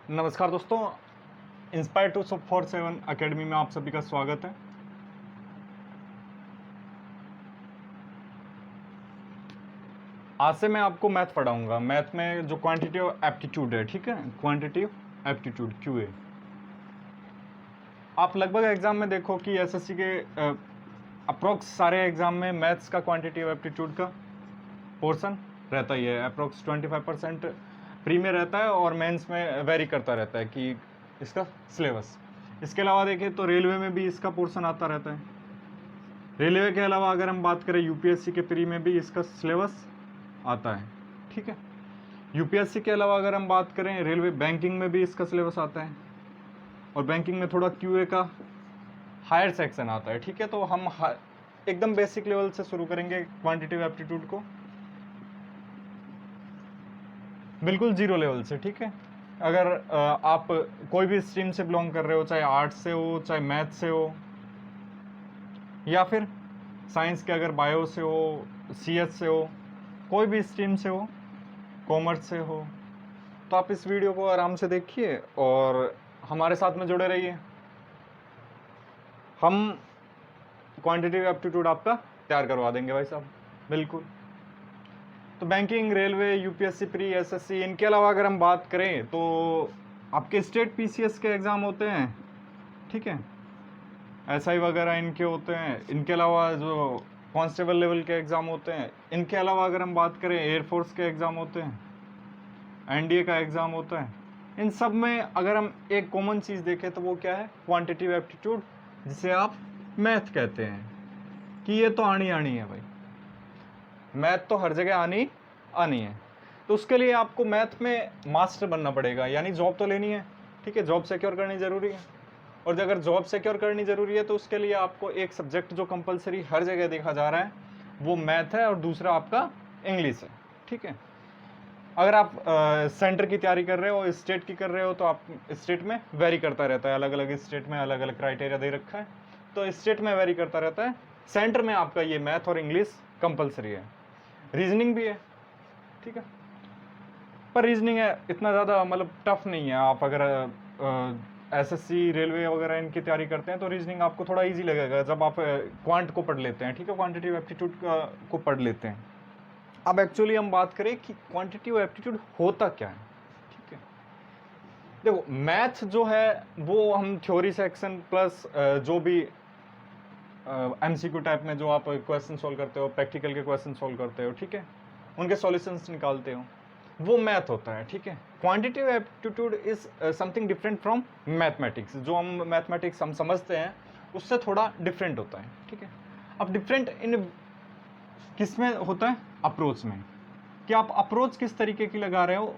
नमस्कार दोस्तों, inspire 247 academy में आप सभी का स्वागत है। आज से मैं आपको मैथ पढ़ाऊंगा। मैथ में जो क्वांटिटेटिव एप्टीट्यूड है, ठीक है, क्वांटिटेटिव एप्टीट्यूड क्यूए। आप लगभग एग्जाम में देखो कि एसएससी के अप्रोक्स सारे एग्जाम में मैथ्स का क्वांटिटेटिव एप्टीट्यूड का पोर्शन रहता ही है। अप्रोक्स 25% प्री में रहता है और मेंस में वेरी करता रहता है कि इसका सिलेबस। इसके अलावा देखें तो रेलवे में भी इसका पोर्शन आता रहता है। रेलवे के अलावा अगर हम बात करें यूपीएससी के प्री में भी इसका सिलेबस आता है, ठीक है। यूपीएससी के अलावा अगर हम बात करें रेलवे बैंकिंग में भी इसका सिलेबस आता है, और बैंकिंग में थोड़ा क्यूए का हायर सेक्शन आता है, ठीक है। तो हम एकदम बेसिक लेवल से शुरू करेंगे क्वांटिटेटिव एप्टीट्यूड को, बिल्कुल जीरो लेवल से, ठीक है। अगर आप कोई भी स्ट्रीम से बिलोंग कर रहे हो, चाहे आर्ट्स से हो, चाहे मैथ से हो, या फिर साइंस के अगर बायो से हो, सीएस से हो, कोई भी स्ट्रीम से हो, कॉमर्स से हो, तो आप इस वीडियो को आराम से देखिए और हमारे साथ में जुड़े रहिए। हम क्वांटिटेटिव एप्टीट्यूड आपका तैयार करवा देंगे भाई साहब, बिल्कुल। तो banking, railway, UPSC pre, SSC, इनके अलावा अगर हम बात करें तो आपके स्टेट पीसीएस के एग्ज़ाम होते हैं, ठीक है, एसआई वगैरह इनके होते हैं। इनके अलावा जो कांस्टेबल लेवल के एग्ज़ाम होते हैं, इनके अलावा अगर हम बात करें एयरफोर्स के एग्ज़ाम होते हैं, एनडीए का एग्ज़ाम होता है। इन सब में अगर हम एक कॉमन चीज़ देखें तो वो क्या है, क्वांटिटेटिव एप्टीट्यूड, जिसे आप मैथ कहते हैं, कि ये तो आनी है भाई, मैथ तो हर जगह आनी है। तो उसके लिए आपको मैथ में मास्टर बनना पड़ेगा, यानी जॉब तो लेनी है, ठीक है, जॉब सिक्योर करनी ज़रूरी है। और अगर जॉब सिक्योर करनी ज़रूरी है तो उसके लिए आपको एक सब्जेक्ट जो कंपलसरी हर जगह देखा जा रहा है वो मैथ है, और दूसरा आपका इंग्लिश है, ठीक है। अगर आप सेंटर की तैयारी कर रहे हो, स्टेट की कर रहे हो, तो आप स्टेट में वेरी करता रहता है, अलग अलग स्टेट में अलग अलग क्राइटेरिया दे रखा है, तो स्टेट में वेरी करता रहता है। सेंटर में आपका ये मैथ और इंग्लिश कंपलसरी है, रीजनिंग भी है, ठीक है। पर रीजनिंग है इतना ज़्यादा मतलब टफ नहीं है। आप अगर एसएससी, रेलवे वगैरह इनकी तैयारी करते हैं तो रीजनिंग आपको थोड़ा इजी लगेगा जब आप क्वांट को पढ़ लेते हैं, ठीक है, क्वांटिटेटिव एप्टीट्यूड को पढ़ लेते हैं। अब एक्चुअली हम बात करें कि क्वांटिटेटिव एप्टीट्यूड होता क्या है, ठीक है। देखो, मैथ जो है वो हम थ्योरी सेक्शन प्लस जो भी एमसीक्यू टाइप में जो आप क्वेश्चन सॉल्व करते हो, प्रैक्टिकल के क्वेश्चन सॉल्व करते हो, ठीक है, उनके सॉल्यूशंस निकालते हो, वो मैथ होता है, ठीक है। Quantitative aptitude is something different from mathematics. जो हम मैथमेटिक्स हम समझते हैं उससे थोड़ा डिफरेंट होता है, ठीक है। अब डिफरेंट इन किस में होता है, अप्रोच में, कि आप अप्रोच किस तरीके की लगा रहे हो,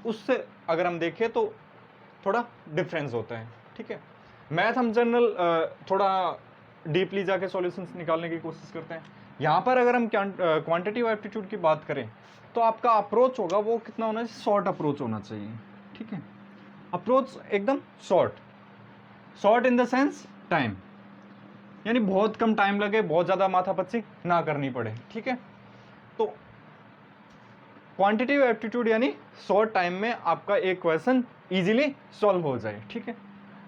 उससे अगर हम देखें तो थोड़ा डिफरेंस होता है, ठीक है। मैथ हम जनरल थोड़ा डीपली जाके सॉल्यूशंस निकालने की कोशिश करते हैं। यहाँ पर अगर हम क्वांटिटेटिव एप्टीट्यूड की बात करें तो आपका अप्रोच होगा वो कितना होना चाहिए, शॉर्ट अप्रोच होना चाहिए, ठीक है। अप्रोच एकदम short in the sense time, यानी बहुत कम टाइम लगे, बहुत ज़्यादा माथापच्ची ना करनी पड़े, ठीक है। तो क्वांटिटेटिव एप्टीट्यूड यानी शॉर्ट टाइम में आपका एक क्वेश्चन इजीली सॉल्व हो जाए, ठीक है।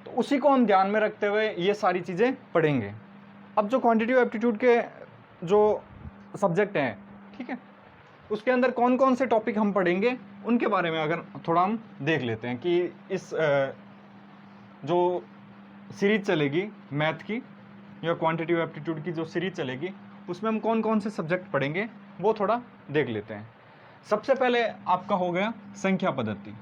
तो उसी को हम ध्यान में रखते हुए ये सारी चीज़ें पढ़ेंगे। अब जो क्वांटिटेटिव एप्टीट्यूड के जो सब्जेक्ट हैं, ठीक है, उसके अंदर कौन कौन से टॉपिक हम पढ़ेंगे उनके बारे में अगर थोड़ा हम देख लेते हैं कि इस जो सीरीज चलेगी मैथ की या क्वांटिटेटिव एप्टीट्यूड की जो सीरीज चलेगी उसमें हम कौन कौन से सब्जेक्ट पढ़ेंगे वो थोड़ा देख लेते हैं। सबसे पहले आपका हो गया संख्या पद्धति।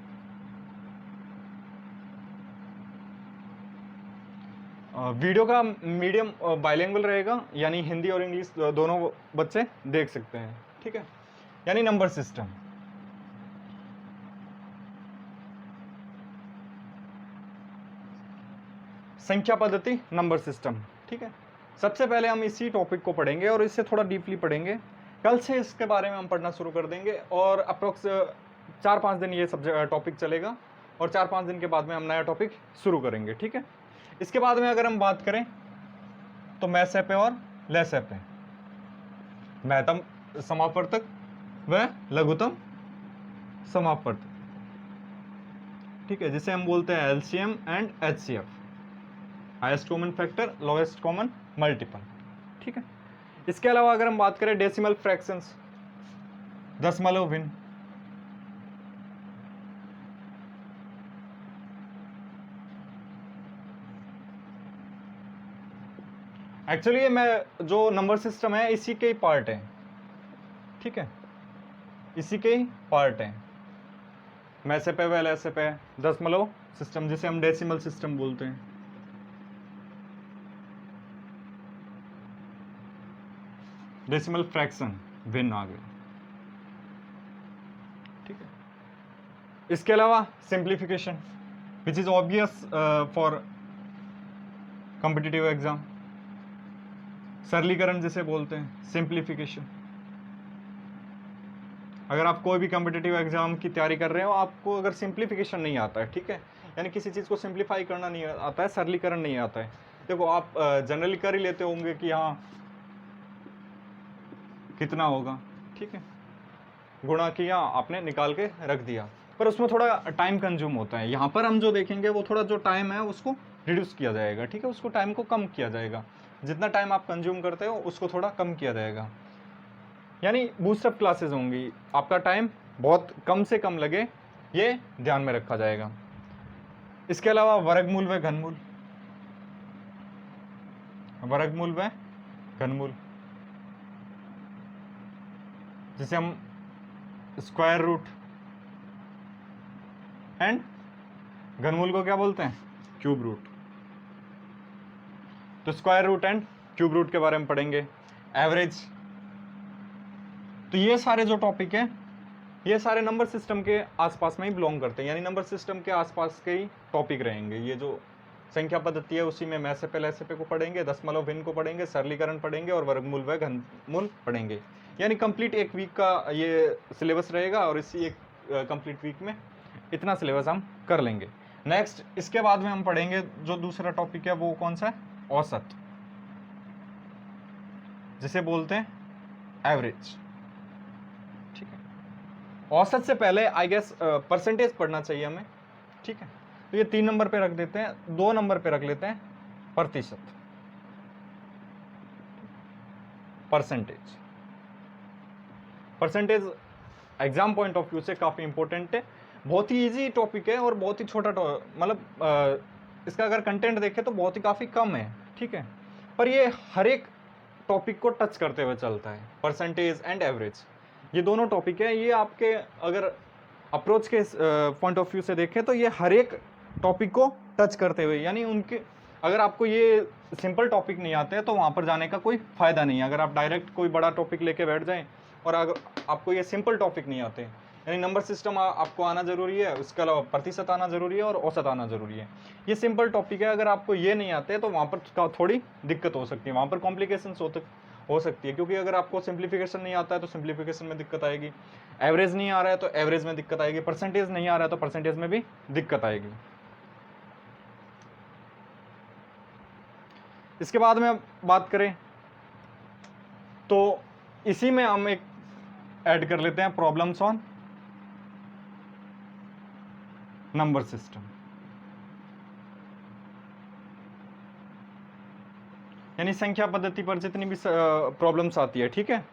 वीडियो का मीडियम बाइलिंगुअल रहेगा, यानी हिंदी और इंग्लिश दोनों बच्चे देख सकते हैं, ठीक है, यानी नंबर सिस्टम। संख्या पद्धति, नंबर सिस्टम, ठीक है। सबसे पहले हम इसी टॉपिक को पढ़ेंगे और इससे थोड़ा डीपली पढ़ेंगे। कल से इसके बारे में हम पढ़ना शुरू कर देंगे और अप्रोक्स 4-5 दिन ये सब्जेक्ट टॉपिक चलेगा और 4-5 दिन के बाद में हम नया टॉपिक शुरू करेंगे, ठीक है। इसके बाद में अगर हम बात करें तो मैथ ऐप और लेस ऐप, महत्तम समापवर्तक व लघुत्तम समापवर्तक, ठीक है, जिसे हम बोलते हैं LCM and HCF, highest common factor, lowest common multiple. ठीक है, इसके अलावा अगर हम बात करें डेसिमल फ्रैक्शंस, दशमलव भिन्न, एक्चुअली ये मैं जो नंबर सिस्टम है इसी के ही पार्ट है। ठीक है, इसी के ही पार्ट है, मैसे पे वेल ऐसे पे दशमलव सिस्टम, जिसे हम डेसिमल सिस्टम बोलते हैं। डेसिमल फ्रैक्शन भिन्न आ गए। ठीक है, इसके अलावा simplification which is obvious for competitive exam, सरलीकरण जिसे बोलते हैं, सिंप्लीफिकेशन। अगर आप कोई भी कॉम्पिटिटिव एग्जाम की तैयारी कर रहे हो, आपको अगर सिंप्लीफिकेशन नहीं आता है, ठीक है, यानी किसी चीज़ को सिंप्लीफाई करना नहीं आता है, सरलीकरण नहीं आता है, देखो आप जनरली कर ही लेते होंगे कि हाँ कितना होगा, ठीक है, गुणा किया आपने, निकाल के रख दिया, पर उसमें थोड़ा टाइम कंज्यूम होता है। यहाँ पर हम जो देखेंगे वो थोड़ा जो टाइम है उसको रिड्यूस किया जाएगा। ठीक है, उसको टाइम को कम किया जाएगा, जितना टाइम आप कंज्यूम करते हो उसको थोड़ा कम किया जाएगा, यानी बूस्टअप क्लासेस होंगी, आपका टाइम बहुत कम से कम लगे, ये ध्यान में रखा जाएगा। इसके अलावा वर्गमूल व घनमूल, वर्गमूल व घनमूल जिसे हम स्क्वायर रूट एंड घनमूल को क्या बोलते हैं, क्यूब रूट। तो square root and cube root के बारे में पढ़ेंगे, एवरेज। तो ये सारे जो टॉपिक है ये सारे नंबर सिस्टम के आसपास में ही बिलोंग करते हैं, यानी नंबर सिस्टम के आसपास के ही टॉपिक रहेंगे। ये जो संख्या पद्धति है उसी में मैसे पे लैसे पे को पढ़ेंगे, दशमलव भिन्न को पढ़ेंगे, सरलीकरण पढ़ेंगे और वर्गमूल व घनमूल पढ़ेंगे। यानी कंप्लीट एक वीक का ये सिलेबस रहेगा और इसी एक कंप्लीट वीक में इतना सिलेबस हम कर लेंगे। नेक्स्ट इसके बाद में हम पढ़ेंगे जो दूसरा टॉपिक है वो कौन सा है, औसत, जिसे बोलते हैं एवरेज। ठीक है, औसत से पहले आई गेस परसेंटेज पढ़ना चाहिए हमें। ठीक है, तो ये 3 नंबर पे रख देते हैं, 2 नंबर पे रख लेते हैं प्रतिशत, percentage. Percentage exam point of view से काफी इंपॉर्टेंट है, बहुत ही इजी टॉपिक है और बहुत ही छोटा मतलब इसका अगर कंटेंट देखें तो बहुत ही काफी कम है। ठीक है, पर ये हर एक टॉपिक को टच करते हुए चलता है, परसेंटेज एंड एवरेज, ये दोनों टॉपिक है। ये आपके अगर अप्रोच के पॉइंट ऑफ व्यू से देखें तो ये हर एक टॉपिक को टच करते हुए, यानी उनके अगर आपको ये सिंपल टॉपिक नहीं आते हैं तो वहाँ पर जाने का कोई फ़ायदा नहीं है। अगर आप डायरेक्ट कोई बड़ा टॉपिक लेके बैठ जाएं और अगर आपको ये सिंपल टॉपिक नहीं आते, यानी नंबर सिस्टम आपको आना ज़रूरी है, उसके अलावा प्रतिशत आना ज़रूरी है और औसत आना ज़रूरी है। ये सिंपल टॉपिक है, अगर आपको ये नहीं आते तो वहाँ पर थोड़ी दिक्कत हो सकती है, वहाँ पर कॉम्प्लिकेशन हो सकती है, क्योंकि अगर आपको सिंप्लीफिकेशन नहीं आता है तो सिंप्लीफिकेशन में दिक्कत आएगी, एवरेज नहीं आ रहा है तो एवरेज में दिक्कत आएगी, परसेंटेज नहीं आ रहा है तो परसेंटेज में भी दिक्कत आएगी। इसके बाद में बात करें तो इसी में हम एक ऐड कर लेते हैं प्रॉब्लम्स ऑन नंबर सिस्टम, यानी संख्या पद्धति पर जितनी भी प्रॉब्लम्स आती है, ठीक है,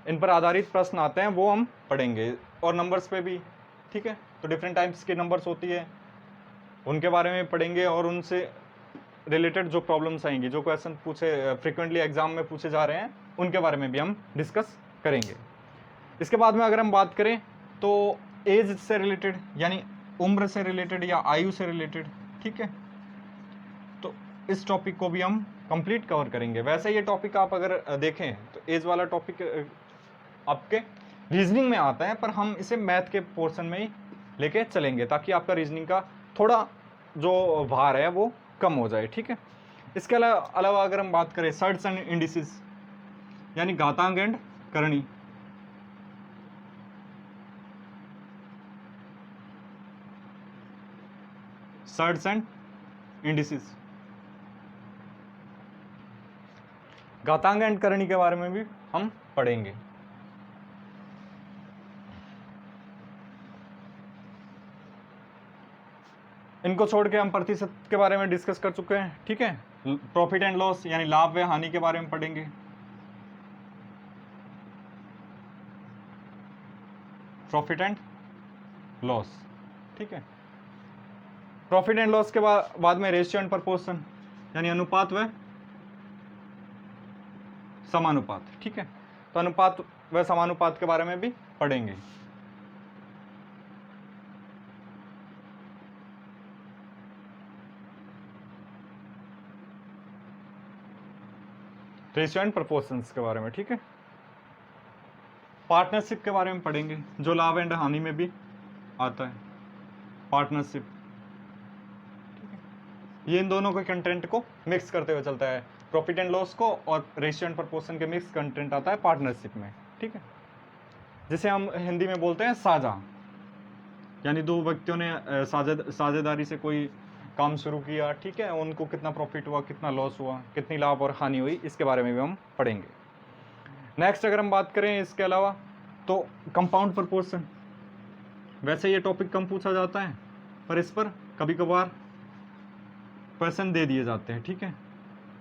इन पर आधारित प्रश्न आते हैं वो हम पढ़ेंगे, और नंबर्स पे भी। ठीक है, तो डिफरेंट टाइप्स के नंबर्स होती है उनके बारे में पढ़ेंगे, और उनसे रिलेटेड जो प्रॉब्लम्स आएंगी, जो क्वेश्चन पूछे फ्रिक्वेंटली एग्जाम में पूछे जा रहे हैं, उनके बारे में भी हम डिस्कस करेंगे। इसके बाद में अगर हम बात करें तो एज से रिलेटेड, यानी उम्र से रिलेटेड या आयु से रिलेटेड, ठीक है, तो इस टॉपिक को भी हम कंप्लीट कवर करेंगे। वैसे ये टॉपिक आप अगर देखें तो एज वाला टॉपिक आपके रीजनिंग में आता है, पर हम इसे मैथ के पोर्शन में ही लेके चलेंगे ताकि आपका रीजनिंग का थोड़ा जो भार है वो कम हो जाए। ठीक है, इसके अलावा अगर हम बात करें सर्ट्स एंड इंडिसेस, यानी घातांक and Karni, shirts and indices, घातांक एंड करणी के बारे में भी हम पढ़ेंगे। इनको छोड़ के हम प्रतिशत के बारे में डिस्कस कर चुके हैं, ठीक है। प्रॉफिट एंड लॉस यानी लाभ व हानि के बारे में पढ़ेंगे। प्रॉफिट एंड लॉस, ठीक है। प्रॉफिट एंड लॉस के बाद में रेशियो एंड प्रपोर्शन यानी अनुपात व समानुपात, ठीक है। तो अनुपात व समानुपात के बारे में भी पढ़ेंगे। रेशियो एंड प्रपोर्शंस के बारे में, ठीक है। पार्टनरशिप के बारे में पढ़ेंगे, जो लाभ एंड हानि में भी आता है, पार्टनरशिप, ठीक है। ये इन दोनों के कंटेंट को मिक्स करते हुए चलता है, प्रॉफिट एंड लॉस को और रेशियो एंड प्रपोर्शन के मिक्स कंटेंट आता है पार्टनरशिप में, ठीक है। जिसे हम हिंदी में बोलते हैं साझा, यानी दो व्यक्तियों ने साझेदारी से कोई काम शुरू किया, ठीक है। उनको कितना प्रॉफिट हुआ, कितना लॉस हुआ, कितनी लाभ और हानि हुई, इसके बारे में भी हम पढ़ेंगे। नेक्स्ट अगर हम बात करें इसके अलावा तो कंपाउंड प्रपोर्शन, वैसे ये टॉपिक कम पूछा जाता है पर इस पर कभी कभार क्वेश्चन दे दिए जाते हैं, ठीक है।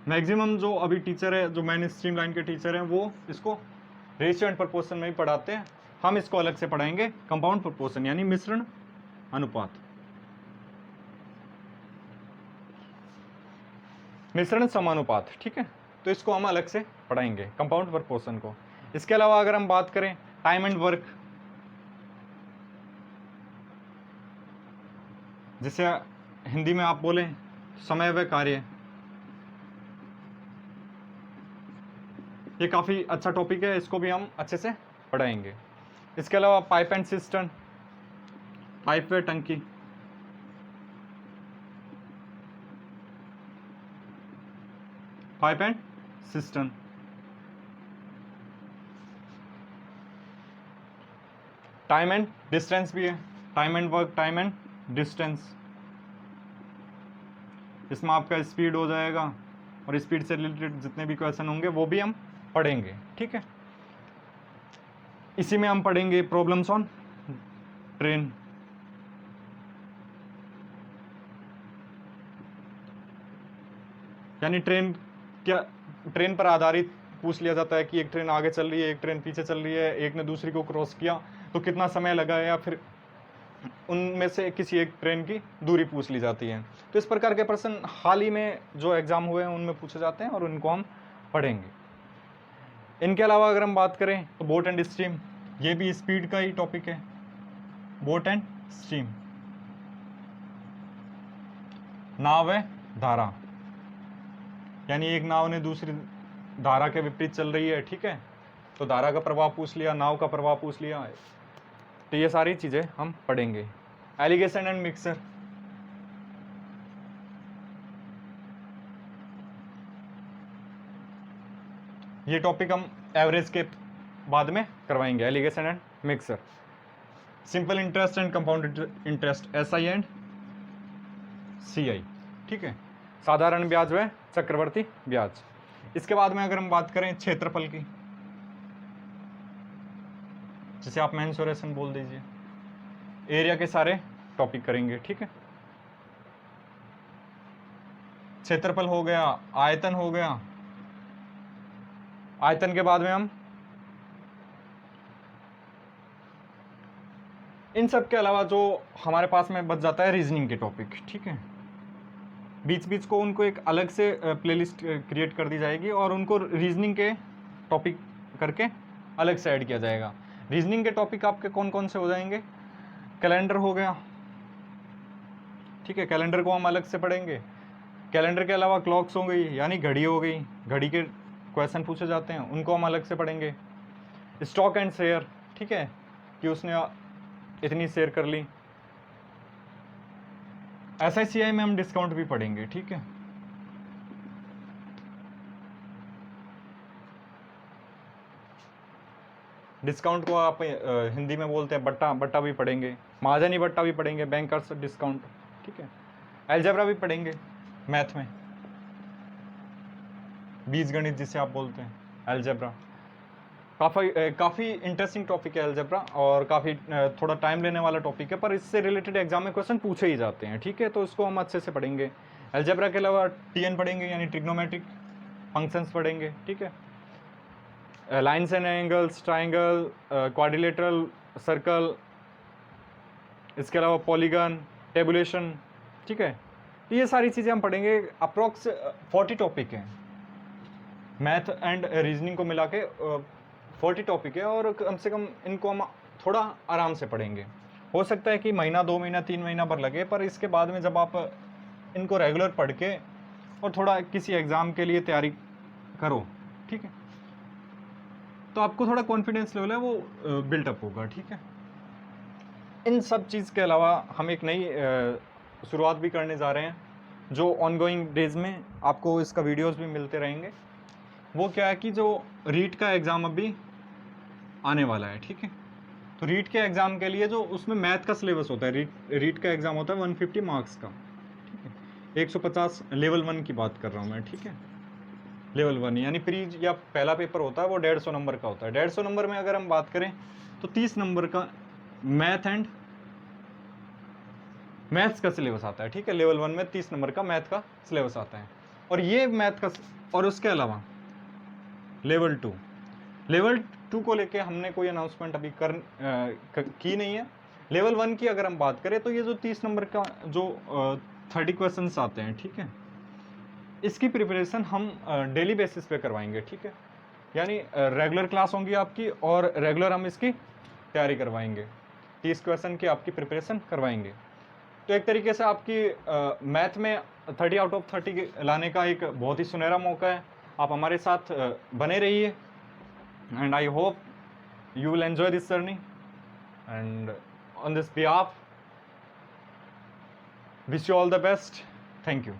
मैक्सिमम जो अभी टीचर है, जो मेन स्ट्रीम लाइन के टीचर हैं, वो इसको रेशियो एंड प्रपोर्शन में ही पढ़ाते हैं। हम इसको अलग से पढ़ाएंगे, कंपाउंड प्रपोर्शन यानी मिश्रण अनुपात, मिश्रण समानुपात, ठीक है। तो इसको हम अलग से पढ़ाएंगे, कंपाउंड प्रपोर्शन को। इसके अलावा अगर हम बात करें टाइम एंड वर्क, जिसे हिंदी में आप बोलें समय व कार्य, ये काफ़ी अच्छा टॉपिक है, इसको भी हम अच्छे से पढ़ाएंगे। इसके अलावा पाइप एंड सिस्टम, पाइप व टंकी, pipe and system, time and distance भी है, time and work, time and distance. इसमें आपका स्पीड हो जाएगा और स्पीड से रिलेटेड जितने भी क्वेश्चन होंगे वो भी हम पढ़ेंगे, ठीक है। इसी में हम पढ़ेंगे प्रॉब्लम्स ऑन ट्रेन, यानी ट्रेन पर आधारित पूछ लिया जाता है कि एक ट्रेन आगे चल रही है, एक ट्रेन पीछे चल रही है, एक ने दूसरी को क्रॉस किया तो कितना समय लगा, या फिर उनमें से किसी एक ट्रेन की दूरी पूछ ली जाती है। तो इस प्रकार के प्रश्न हाल ही में जो एग्जाम हुए हैं उनमें पूछे जाते हैं और उनको हम पढ़ेंगे। इनके अलावा अगर हम बात करें तो बोट एंड स्ट्रीम, ये भी स्पीड का ही टॉपिक है, बोट एंड स्ट्रीम, नाव है धारा, यानी एक नाव ने दूसरी धारा के विपरीत चल रही है, ठीक है। तो धारा का प्रभाव पूछ लिया, नाव का प्रभाव पूछ लिया, तो ये सारी चीजें हम पढ़ेंगे। एलिगेशन एंड मिक्सर, ये टॉपिक हम एवरेज के बाद में करवाएंगे, alligation and mixture. Simple interest and compound interest, SI and CI, ठीक है। साधारण ब्याज व चक्रवर्ती ब्याज। इसके बाद में अगर हम बात करें क्षेत्रफल की, जिसे आप मेंसुरेशन बोल दीजिए, एरिया के सारे टॉपिक करेंगे, ठीक है। क्षेत्रफल हो गया, आयतन हो गया, आयतन के बाद में हम इन सब के अलावा जो हमारे पास में बच जाता है रीजनिंग के टॉपिक, ठीक है। बीच बीच को उनको एक अलग से प्लेलिस्ट क्रिएट कर दी जाएगी और उनको रीजनिंग के टॉपिक करके अलग से ऐड किया जाएगा। रीजनिंग के टॉपिक आपके कौन कौन से हो जाएंगे, कैलेंडर हो गया, ठीक है, कैलेंडर को हम अलग से पढ़ेंगे। कैलेंडर के अलावा क्लॉक्स हो गई, यानी घड़ी हो गई, घड़ी के क्वेश्चन पूछे जाते हैं, उनको हम अलग से पढ़ेंगे। स्टॉक एंड शेयर, ठीक है, कि उसने इतनी शेयर कर ली। SICI में हम डिस्काउंट भी पढ़ेंगे, ठीक है। डिस्काउंट को आप हिंदी में बोलते हैं बट्टा, बट्टा भी पढ़ेंगे, महाजनी बट्टा भी पढ़ेंगे, बैंकर्स डिस्काउंट, ठीक है। अलजेब्रा भी पढ़ेंगे मैथ में, बीजगणित जिसे आप बोलते हैं, अलजेब्रा। काफ़ी इंटरेस्टिंग टॉपिक है अलजेब्रा, और काफ़ी थोड़ा टाइम लेने वाला टॉपिक है, पर इससे रिलेटेड एग्जाम में क्वेश्चन पूछे ही जाते हैं, ठीक है। तो इसको हम अच्छे से पढ़ेंगे। अलजेब्रा के अलावा टीएन पढ़ेंगे, यानी ट्रिग्नोमेट्रिक फंक्शंस पढ़ेंगे, ठीक है। Lines and angles, triangle, quadrilateral, circle, इसके अलावा पॉलीगन, टेबुलेशन, ठीक है। तो ये सारी चीज़ें हम पढ़ेंगे। अप्रॉक्स 40 टॉपिक हैं, मैथ एंड रीजनिंग को मिला के 40 टॉपिक है, और कम से कम इनको हम थोड़ा आराम से पढ़ेंगे। हो सकता है कि महीना, 2 महीना, 3 महीना भर लगे, पर इसके बाद में जब आप इनको रेगुलर पढ़ के और थोड़ा किसी एग्ज़ाम के लिए तैयारी करो, ठीक है, तो आपको थोड़ा कॉन्फिडेंस लेवल है वो बिल्टअप होगा, ठीक है। इन सब चीज़ के अलावा हम एक नई शुरुआत भी करने जा रहे हैं, जो ऑनगोइंग डेज में आपको इसका वीडियोस भी मिलते रहेंगे। वो क्या है कि जो रीट का एग्ज़ाम अभी आने वाला है, ठीक है। तो रीट के एग्ज़ाम के लिए जो उसमें मैथ का सिलेबस होता है, रीट का एग्ज़ाम होता है 150 मार्क्स का, ठीक है। 150 लेवल 1 की बात कर रहा हूँ मैं, ठीक है। लेवल 1 यानी प्री या पहला पेपर होता है वो 150 नंबर का होता है। 150 नंबर में अगर हम बात करें तो 30 नंबर का मैथ्स का सिलेबस आता है, ठीक है। लेवल 1 में 30 नंबर का मैथ का सिलेबस आता है, और ये मैथ का, और उसके अलावा लेवल 2 को लेके हमने कोई अनाउंसमेंट अभी की नहीं है। लेवल 1 की अगर हम बात करें तो ये जो 30 नंबर का जो 30 क्वेश्चंस आते हैं, ठीक है, इसकी प्रिपरेशन हम डेली बेसिस पे करवाएंगे, ठीक है। यानी रेगुलर क्लास होंगी आपकी, और रेगुलर हम इसकी तैयारी करवाएंगे, 30 क्वेश्चन की आपकी प्रिपरेशन करवाएंगे। तो एक तरीके से आपकी मैथ में 30 आउट ऑफ 30 लाने का एक बहुत ही सुनहरा मौका है। आप हमारे साथ बने रहिए, and I hope you will enjoy this journey, and on this behalf wish you all the best. Thank you.